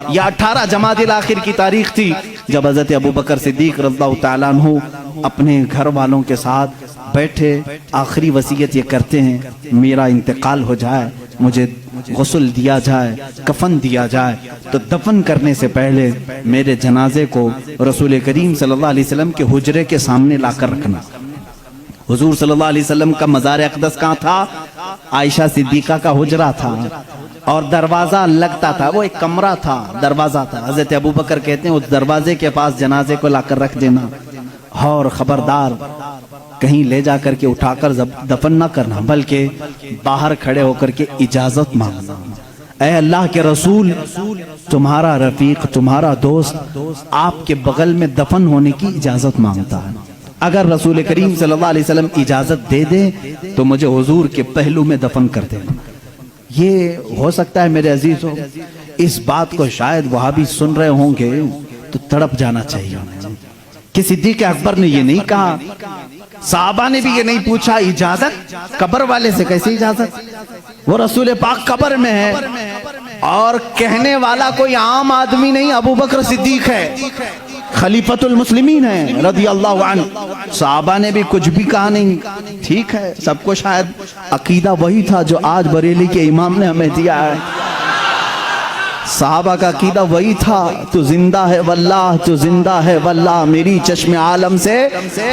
یہ 18 جمادی الاخر کی تاریخ تھی جب حضرت ابو بکر صدیق رضی اللہ تعالیٰ عنہ اپنے گھر والوں کے ساتھ بیٹھے آخری وصیت یہ کرتے ہیں میرا انتقال ہو جائے، مجھے غسل دیا جائے، کفن دیا جائے، تو دفن کرنے سے پہلے میرے جنازے کو رسول کریم صلی اللہ علیہ وسلم کے حجرے کے سامنے لا کر رکھنا۔ حضور صلی اللہ علیہ وسلم کا مزار اقدس کہاں تھا؟ عائشہ صدیقہ کا حجرہ تھا، اور دروازہ لگتا تھا، وہ ایک کمرہ تھا، دروازہ تھا۔ حضرت ابو بکر کہتے ہیں اس دروازے کے پاس جنازے کو لا کر رکھ دینا، اور خبردار کہیں لے جا کر کے اٹھا کر دفن نہ کرنا، بلکہ باہر کھڑے ہو کر کے اجازت مانگنا۔ اے اللہ کے رسول، تمہارا رفیق، تمہارا دوست آپ کے بغل میں دفن ہونے کی اجازت مانگتا ہے، اگر رسول کریم صلی اللہ علیہ وسلم اجازت دے دیں تو مجھے حضور کے پہلو میں دفن کر دینا۔ یہ ہو سکتا ہے میرے عزیزوں، اس بات کو شاید وہابی سن رہے ہوں گے تو تڑپ جانا چاہیے کہ صدیق اکبر نے یہ نہیں کہا، صحابہ نے بھی یہ نہیں پوچھا اجازت، قبر والے سے کیسے اجازت؟ وہ رسول پاک قبر میں ہے، اور کہنے والا کوئی عام آدمی نہیں، ابو بکر صدیق ہے، خلیفۃ المسلمین ہے رضی اللہ عنہ۔ صحابہ نے بھی کچھ بھی کہا نہیں، ٹھیک ہے، سب کو شاید عقیدہ وہی تھا جو آج بریلی کے امام نے ہمیں دیا ہے۔ صحابہ کا عقیدہ وہی تھا، تو زندہ ہے واللہ، تو زندہ ہے واللہ، میری چشم عالم سے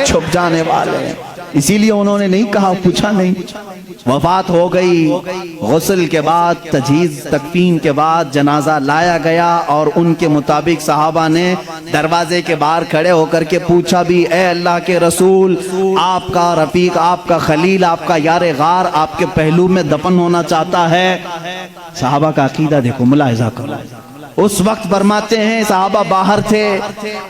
چھپ جانے والے، اسی لیے انہوں نے نہیں کہا، پوچھا نہیں۔ وفات ہو گئی، غسل کے بعد، تجہیز تکفین کے بعد جنازہ لایا گیا، اور ان کے مطابق صحابہ نے دروازے کے باہر کھڑے ہو کر کے پوچھا بھی، اے اللہ کے رسول، آپ کا رفیق، آپ کا خلیل، آپ کا یار غار آپ کے پہلو میں دفن ہونا چاہتا ہے۔ صحابہ کا عقیدہ دیکھو، ملاحظہ کرو۔ اس وقت فرماتے ہیں صحابہ باہر تھے،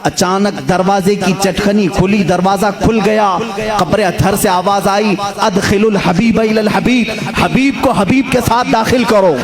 اچانک دروازے کی چٹکنی کھلی، دروازہ کھل گیا، قبر اطہر سے آواز آئی، ادخل الحبیب الی الحبیب، حبیب کو حبیب کے ساتھ داخل کرو۔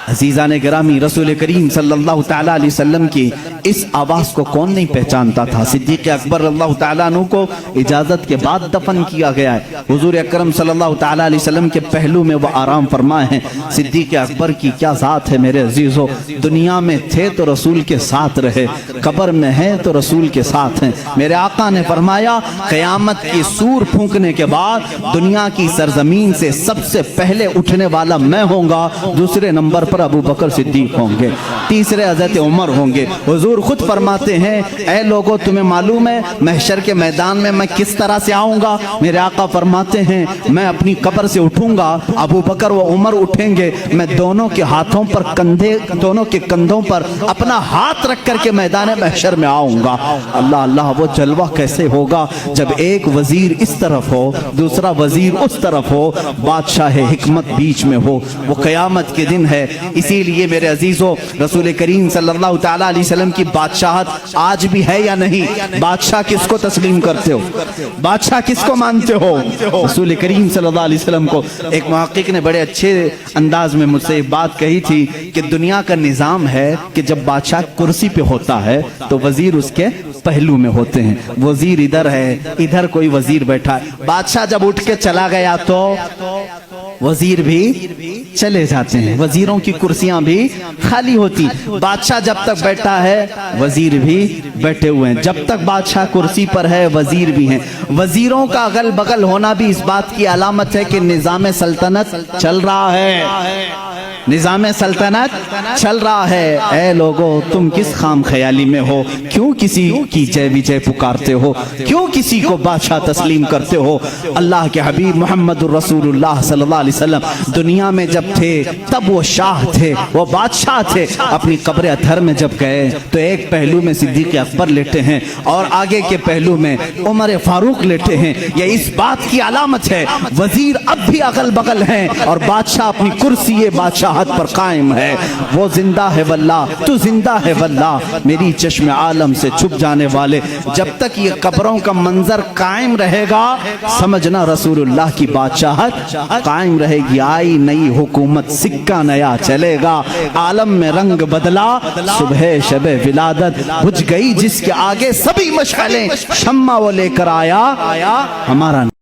عزیزان گرامی، رسول کریم صلی اللہ تعالیٰ علیہ وسلم کی اس آواز کو کون نہیں پہچانتا تھا؟ صدیق اکبر رضی اللہ تعالیٰ عنہ کو اجازت کے بعد دفن کیا گیا ہے، حضور اکرم صلی اللہ تعالیٰ علیہ وسلم کے پہلو میں وہ آرام فرمائے ہیں۔ صدیق اکبر کی کیا ذات ہے میرے عزیزو، دنیا میں تھے تو رسول کے ساتھ رہے، قبر میں ہیں تو رسول کے ساتھ ہیں۔ میرے آقا نے فرمایا قیامت کی سور پھونکنے کے بعد دنیا کی سرزمین سے سب سے پہلے اٹھنے والا میں ہوں گا، دوسرے نمبر پر ابو بکر صدیق ہوں گے، تیسرے حضرت عمر ہوں گے۔ حضور خود فرماتے ہیں، اے لوگوں تمہیں معلوم ہے محشر کے میدان میں کس طرح سے آؤں گا؟ میرے آقا فرماتے ہیں میں اپنی قبر سے اٹھوں گا، ابو بکر و عمر اٹھیں گے، میں دونوں کے ہاتھوں پر دونوں کے کندھوں پر اپنا ہاتھ رکھ کر کے میدان محشر میں آؤں گا۔ اللہ اللہ، وہ جلوہ کیسے ہوگا جب ایک وزیر اس طرف ہو، دوسرا وزیر اس طرف ہو، بادشاہ حکمت بیچ میں ہو۔ وہ قیامت کے دن ہے۔ اسی لیے میرے عزیزو، رسول کریم صلی اللہ تعالیٰ علیہ وسلم کی بادشاہت آج بھی ہے یا نہیں؟ بادشاہ کس کو تسلیم کرتے ہو؟ بادشاہ کس کو مانتے ہو؟ رسول کریم صلی اللہ علیہ وسلم کو۔ ایک محقق نے بڑے اچھے انداز میں مجھ سے ایک بات کہی تھی کہ دنیا کا نظام ہے کہ جب بادشاہ کرسی پہ ہوتا ہے تو وزیر اس کے پہلو میں ہوتے ہیں، وزیر ادھر ہے، ادھر کوئی وزیر بیٹھا ہے۔ بادشاہ جب اٹھ کے چلا گیا تو وزیر بھی چلے جاتے ہیں، وزیروں کی کرسیاں بھی خالی ہوتی۔ بادشاہ جب تک بیٹھا ہے وزیر بھی بیٹھے ہوئے ہیں، جب تک بادشاہ کرسی پر ہے وزیر بھی ہیں۔ وزیروں کا اگل بغل ہونا بھی اس بات کی علامت ہے کہ نظام سلطنت چل رہا ہے، نظام سلطنت چل رہا ہے۔ اے لوگو، تم کس خام خیالی میں ہو؟ کیوں کسی کی جے وجے پکارتے ہو؟ کیوں کسی کو بادشاہ تسلیم کرتے ہو؟ اللہ کے حبیب محمد الرسول اللہ صلی اللہ علیہ وسلم دنیا میں جب تھے تب وہ شاہ تھے، وہ بادشاہ تھے۔ اپنی قبر اطہر میں جب گئے تو ایک پہلو میں صدیق اکبر لیٹے ہیں اور آگے کے پہلو میں عمر فاروق لیٹے ہیں۔ یہ اس بات کی علامت ہے وزیر اب بھی اگل بغل ہیں اور بادشاہ اپنی کرسی بادشاہ پر قائم ہے۔ وہ زندہ ہے واللہ، تو زندہ ہے واللہ، میری چشم عالم سے چھپ جانے والے۔ جب تک یہ قبروں کا منظر قائم رہے گا سمجھنا رسول اللہ کی بادشاہت قائم رہے گی۔ آئی نئی حکومت، سکہ نیا چلے گا، عالم میں رنگ بدلا، صبح شب ولادت بجھ گئی جس کے آگے سبھی مشعلیں، شمع وہ لے کر آیا ہمارا